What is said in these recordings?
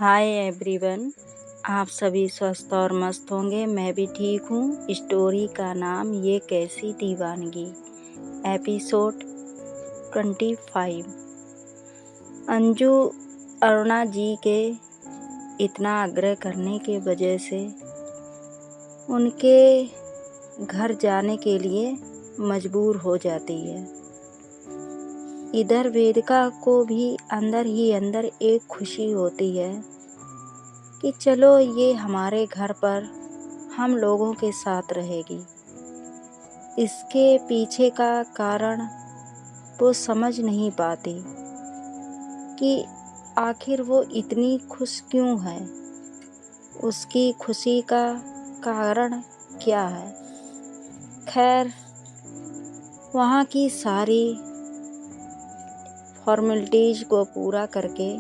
Hi everyone. आप सभी स्वस्थ और मस्त होंगे। मैं भी ठीक हूँ। स्टोरी का नाम ये कैसी दीवानगी, एपिसोड 25। अंजू अरुणा जी के इतना आग्रह करने के वजह से उनके घर जाने के लिए मजबूर हो जाती है। इधर वेदिका को भी अंदर ही अंदर एक खुशी होती है कि चलो ये हमारे घर पर हम लोगों के साथ रहेगी। इसके पीछे का कारण वो समझ नहीं पाती कि आखिर वो इतनी खुश क्यों है, उसकी खुशी का कारण क्या है। खैर, वहाँ की सारी फॉर्मेलिटीज़ को पूरा करके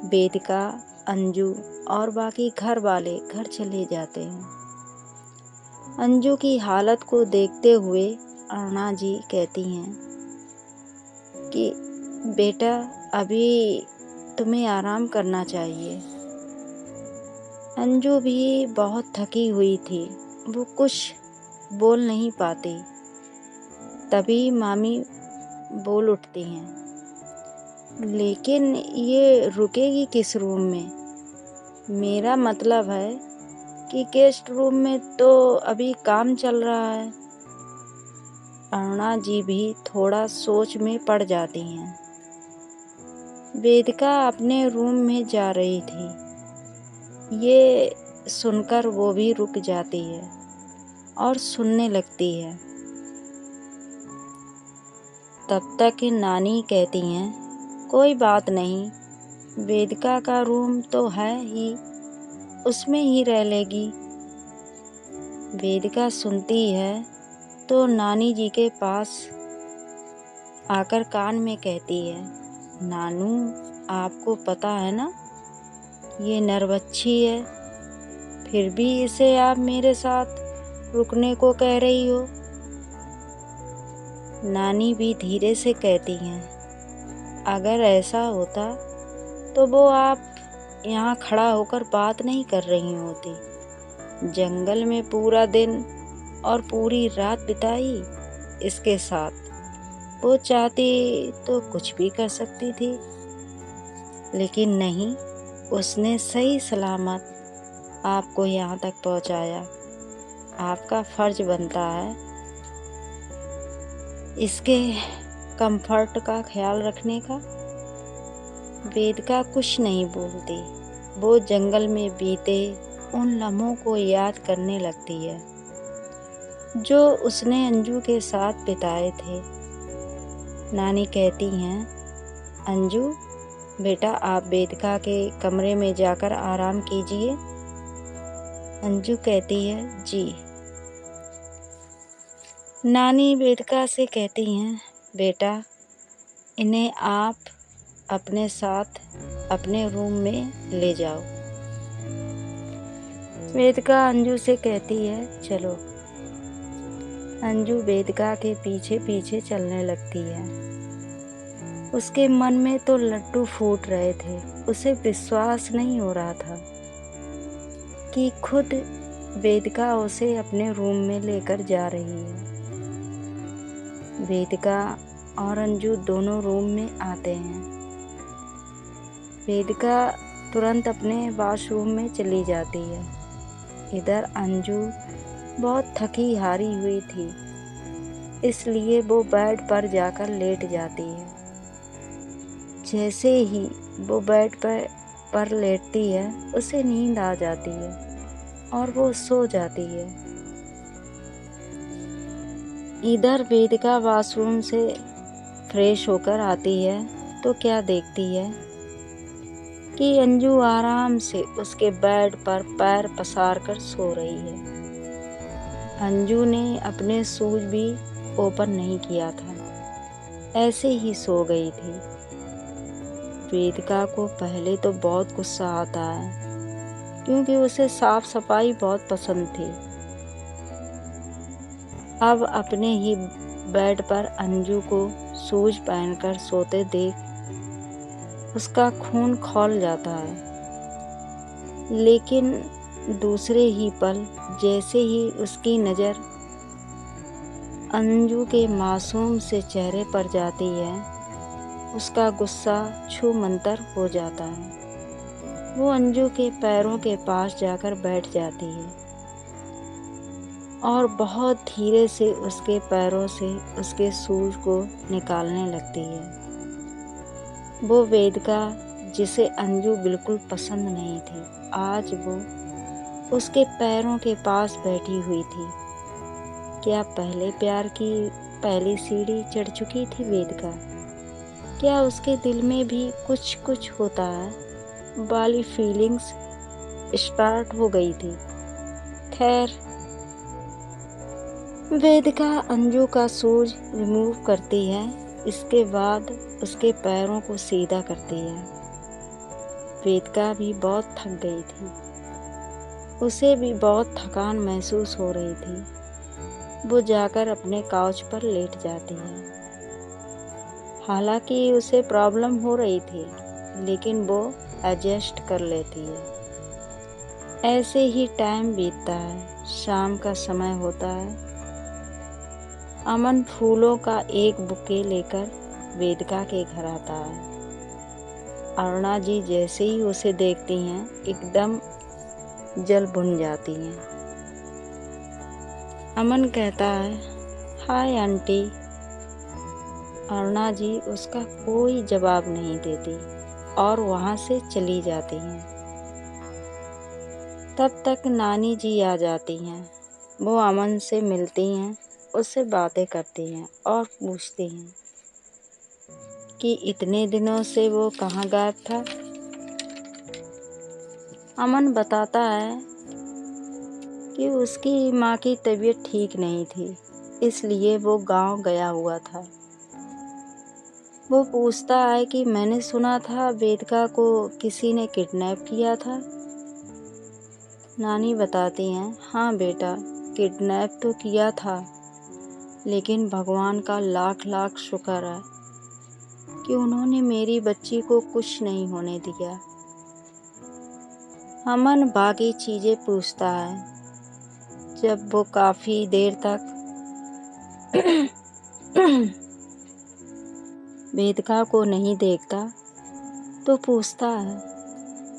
वेदिका, अंजू और बाकी घर वाले घर चले जाते हैं। अंजू की हालत को देखते हुए अरुणा जी कहती हैं कि बेटा, अभी तुम्हें आराम करना चाहिए। अंजू भी बहुत थकी हुई थी, वो कुछ बोल नहीं पाती। तभी मामी बोल उठती हैं, लेकिन ये रुकेगी किस रूम में? मेरा मतलब है कि गेस्ट रूम में तो अभी काम चल रहा है। अरुणा जी भी थोड़ा सोच में पड़ जाती हैं। वेदिका अपने रूम में जा रही थी। ये सुनकर वो भी रुक जाती है और सुनने लगती है। तब तक नानी कहती हैं, कोई बात नहीं, वेदिका का रूम तो है ही, उसमें ही रह लेगी। वेदिका सुनती है तो नानी जी के पास आकर कान में कहती है, नानू, आपको पता है ना, ये नरबच्ची है, फिर भी इसे आप मेरे साथ रुकने को कह रही हो। नानी भी धीरे से कहती हैं, अगर ऐसा होता तो वो आप यहाँ खड़ा होकर बात नहीं कर रही होती। जंगल में पूरा दिन और पूरी रात बिताई इसके साथ। वो चाहती तो कुछ भी कर सकती थी, लेकिन नहीं, उसने सही सलामत आपको यहाँ तक पहुँचाया। आपका फर्ज बनता है इसके कंफर्ट का ख्याल रखने का। वेदिका कुछ नहीं बोलती। वो जंगल में बीते उन लम्हों को याद करने लगती है जो उसने अंजू के साथ बिताए थे। नानी कहती हैं, अंजू बेटा, आप वेदिका के कमरे में जाकर आराम कीजिए। अंजू कहती है, जी। नानी वेदिका से कहती हैं, बेटा, इन्हें आप अपने साथ अपने रूम में ले जाओ। वेदिका अंजू से कहती है, चलो। अंजू वेदिका के पीछे पीछे चलने लगती है। उसके मन में तो लड्डू फूट रहे थे। उसे विश्वास नहीं हो रहा था कि खुद वेदिका उसे अपने रूम में लेकर जा रही है। वेदिका और अंजू दोनों रूम में आते हैं। वेदिका तुरंत अपने वॉशरूम में चली जाती है। इधर अंजू बहुत थकी हारी हुई थी, इसलिए वो बेड पर जाकर लेट जाती है। जैसे ही वो बेड पर लेटती है, उसे नींद आ जाती है और वो सो जाती है। इधर वेदिका वॉशरूम से फ्रेश होकर आती है तो क्या देखती है कि अंजू आराम से उसके बेड पर पैर पसार कर सो रही है। अंजू ने अपने शूज भी ओपन नहीं किया था, ऐसे ही सो गई थी। वेदिका को पहले तो बहुत गुस्सा आता है, क्योंकि उसे साफ सफाई बहुत पसंद थी। अब अपने ही बेड पर अंजू को शूज पहनकर सोते देख उसका खून खौल जाता है। लेकिन दूसरे ही पल जैसे ही उसकी नज़र अंजू के मासूम से चेहरे पर जाती है, उसका गुस्सा छूमंतर हो जाता है। वो अंजू के पैरों के पास जाकर बैठ जाती है और बहुत धीरे से उसके पैरों से उसके शूज को निकालने लगती है। वो वेदिका जिसे अंजू बिल्कुल पसंद नहीं थी, आज वो उसके पैरों के पास बैठी हुई थी। क्या पहले प्यार की पहली सीढ़ी चढ़ चुकी थी वेदिका? क्या उसके दिल में भी कुछ कुछ होता है वाली फीलिंग्स स्टार्ट हो गई थी? खैर, वेदिका अंजू का शूज रिमूव करती है। इसके बाद उसके पैरों को सीधा करती है। वेदिका भी बहुत थक गई थी, उसे भी बहुत थकान महसूस हो रही थी। वो जाकर अपने काउच पर लेट जाती है। हालांकि उसे प्रॉब्लम हो रही थी, लेकिन वो एडजस्ट कर लेती है। ऐसे ही टाइम बीतता है। शाम का समय होता है। अमन फूलों का एक बुके लेकर वेदिका के घर आता है। अरुणा जी जैसे ही उसे देखती हैं, एकदम जल भुन जाती हैं। अमन कहता है, हाय आंटी। अरुणा जी उसका कोई जवाब नहीं देती और वहाँ से चली जाती हैं। तब तक नानी जी आ जाती हैं। वो अमन से मिलती हैं, उससे बातें करती हैं और पूछती हैं कि इतने दिनों से वो कहाँ गायब था। अमन बताता है कि उसकी माँ की तबीयत ठीक नहीं थी, इसलिए वो गांव गया हुआ था। वो पूछता है कि मैंने सुना था वेदिका को किसी ने किडनैप किया था। नानी बताती हैं, हाँ बेटा, किडनैप तो किया था, लेकिन भगवान का लाख लाख शुक्र है कि उन्होंने मेरी बच्ची को कुछ नहीं होने दिया। अमन बाकी चीज़ें पूछता है। जब वो काफ़ी देर तक वेदिका को नहीं देखता तो पूछता है,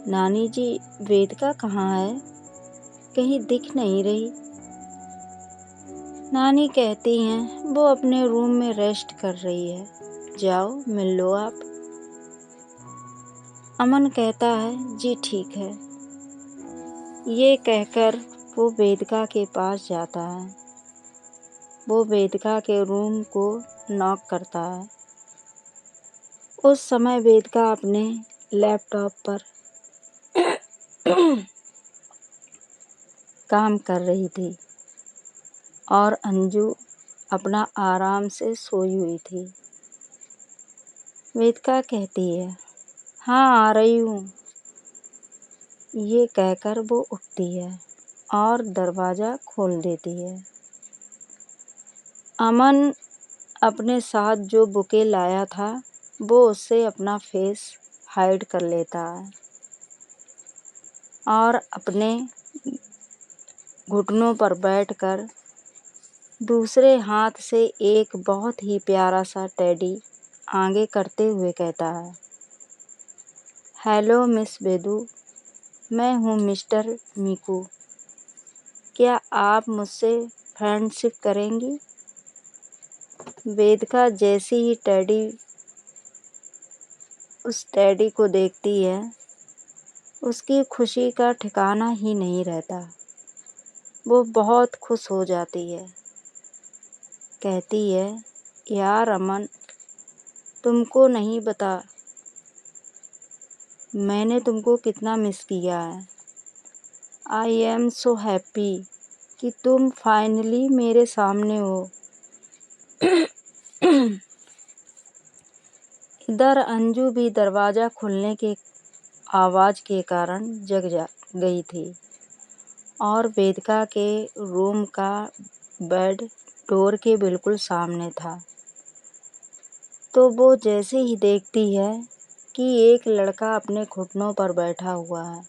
नानी जी वेदिका कहाँ है? कहीं दिख नहीं रही। नानी कहती हैं, वो अपने रूम में रेस्ट कर रही है, जाओ मिल लो आप। अमन कहता है, जी ठीक है। ये कहकर वो वेदिका के पास जाता है। वो वेदिका के रूम को नॉक करता है। उस समय वेदिका अपने लैपटॉप पर काम कर रही थी और अंजू अपना आराम से सोई हुई थी। वेदिका कहती है, हाँ आ रही हूँ। ये कहकर वो उठती है और दरवाज़ा खोल देती है। अमन अपने साथ जो बुके लाया था, वो उससे अपना फेस हाइड कर लेता है और अपने घुटनों पर बैठकर दूसरे हाथ से एक बहुत ही प्यारा सा टेडी आगे करते हुए कहता है, हेलो मिस बेदू, मैं हूँ मिस्टर मीकू। क्या आप मुझसे फ्रेंडशिप करेंगी? वेदिका जैसी ही उस टेडी को देखती है, उसकी खुशी का ठिकाना ही नहीं रहता। वो बहुत खुश हो जाती है। कहती है, यार अमन, तुमको नहीं बता मैंने तुमको कितना मिस किया है। आई एम सो हैप्पी कि तुम फाइनली मेरे सामने हो। इधर अंजू भी दरवाज़ा खुलने के आवाज़ के कारण जग गई थी और वेदिका के रूम का बेड डोर के बिल्कुल सामने था। तो वो जैसे ही देखती है कि एक लड़का अपने घुटनों पर बैठा हुआ है,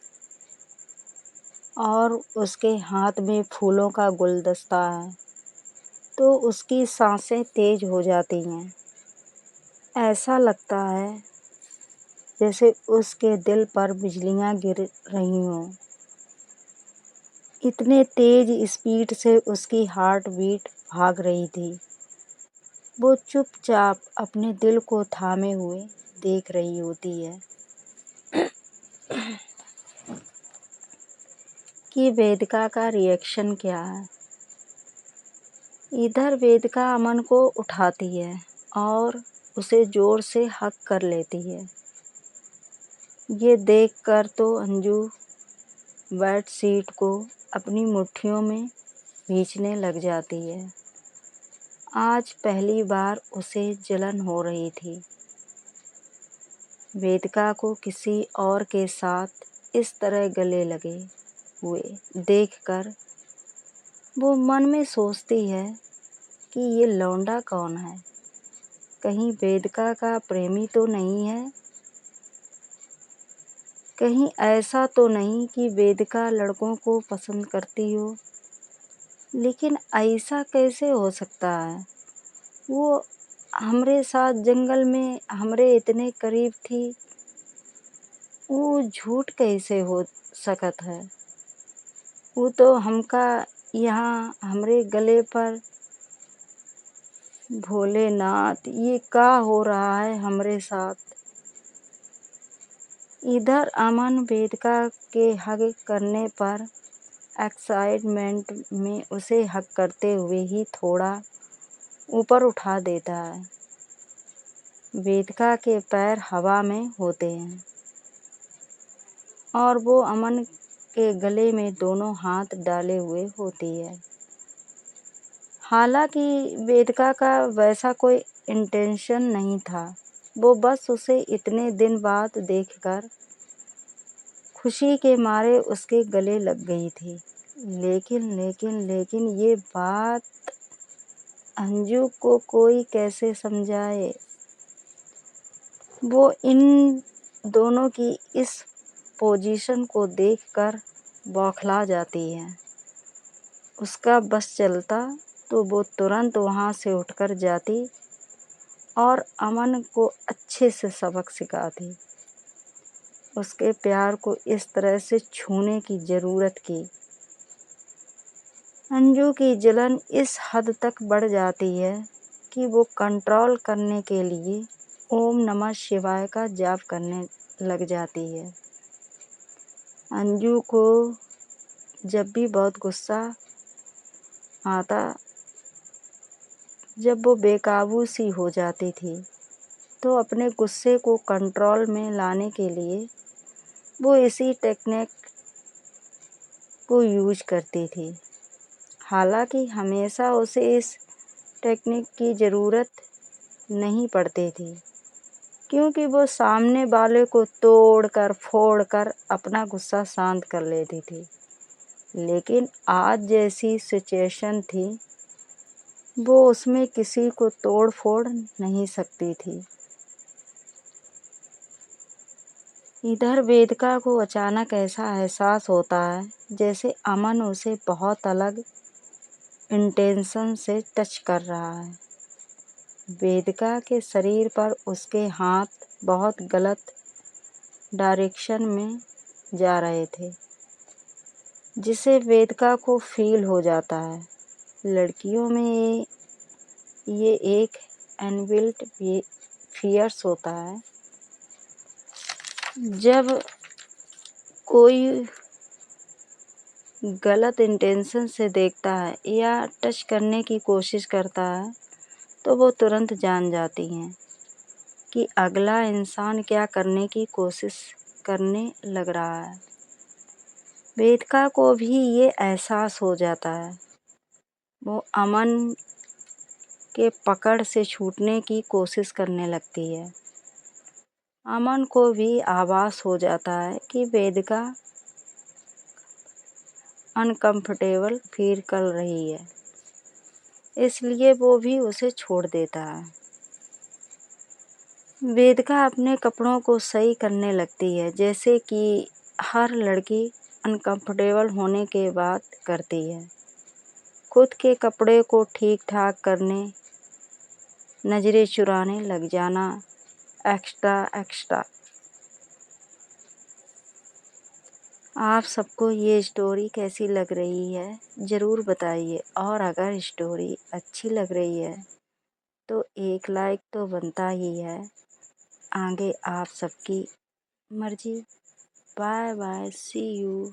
और उसके हाथ में फूलों का गुलदस्ता है तो उसकी सांसें तेज हो जाती हैं। ऐसा लगता है जैसे उसके दिल पर बिजलियां गिर रही हों। इतने तेज स्पीड से उसकी हार्ट बीट भाग रही थी। वो चुपचाप अपने दिल को थामे हुए देख रही होती है कि वेदिका का रिएक्शन क्या है। इधर वेदिका अमन को उठाती है और उसे जोर से हग कर लेती है। ये देखकर तो अंजू बेड शीट को अपनी मुट्ठियों में भींचने लग जाती है। आज पहली बार उसे जलन हो रही थी। वेदिका को किसी और के साथ इस तरह गले लगे हुए देखकर वो मन में सोचती है कि ये लौंडा कौन है, कहीं वेदिका का प्रेमी तो नहीं है, कहीं ऐसा तो नहीं कि वेदिका लड़कों को पसंद करती हो। लेकिन ऐसा कैसे हो सकता है? वो हमरे साथ जंगल में हमरे इतने करीब थी, वो झूठ कैसे हो सकत है? वो तो हमका यहाँ हमरे गले पर, भोलेनाथ ये का हो रहा है हमरे साथ। इधर अमन वेदिका के हग करने पर एक्साइटमेंट में उसे हग करते हुए ही थोड़ा ऊपर उठा देता है। वेदिका के पैर हवा में होते हैं और वो अमन के गले में दोनों हाथ डाले हुए होती है। हालांकि वेदिका का वैसा कोई इंटेंशन नहीं था, वो बस उसे इतने दिन बाद देखकर खुशी के मारे उसके गले लग गई थी। लेकिन ये बात अंजू को कोई कैसे समझाए। वो इन दोनों की इस पोजीशन को देखकर बौखला जाती है। उसका बस चलता तो वो तुरंत वहाँ से उठकर जाती और अमन को अच्छे से सबक सिखाती। उसके प्यार को इस तरह से छूने की ज़रूरत की। अंजू की जलन इस हद तक बढ़ जाती है कि वो कंट्रोल करने के लिए ओम नमः शिवाय का जाप करने लग जाती है। अंजू को जब भी बहुत गुस्सा आता, जब वो बेकाबू सी हो जाती थी, तो अपने गुस्से को कंट्रोल में लाने के लिए वो इसी टेक्निक को यूज करती थी। हालांकि हमेशा उसे इस टेक्निक की ज़रूरत नहीं पड़ती थी, क्योंकि वो सामने वाले को तोड़कर फोड़कर अपना गुस्सा शांत कर लेती थी। लेकिन आज जैसी सिचुएशन थी, वो उसमें किसी को तोड़ फोड़ नहीं सकती थी। इधर वेदिका को अचानक ऐसा एहसास होता है जैसे अमन उसे बहुत अलग इंटेंशन से टच कर रहा है। वेदिका के शरीर पर उसके हाथ बहुत गलत डायरेक्शन में जा रहे थे, जिसे वेदिका को फील हो जाता है। लड़कियों में ये एक इनबिल्ट फियर्स होता है। जब कोई गलत इंटेंशन से देखता है या टच करने की कोशिश करता है, तो वो तुरंत जान जाती हैं कि अगला इंसान क्या करने की कोशिश करने लग रहा है। वेदिका को भी ये एहसास हो जाता है। वो अमन के पकड़ से छूटने की कोशिश करने लगती है। अमन को भी आभास हो जाता है कि वेदिका अनकंफर्टेबल फील कर रही है, इसलिए वो भी उसे छोड़ देता है। वेदिका अपने कपड़ों को सही करने लगती है, जैसे कि हर लड़की अनकंफर्टेबल होने के बाद करती है। खुद के कपड़े को ठीक ठाक करने, नजरें चुराने लग जाना, एक्स्ट्रा एक्स्ट्रा। आप सबको ये स्टोरी कैसी लग रही है ज़रूर बताइए, और अगर स्टोरी अच्छी लग रही है तो एक लाइक तो बनता ही है। आगे आप सबकी मर्जी। Bye bye, see you.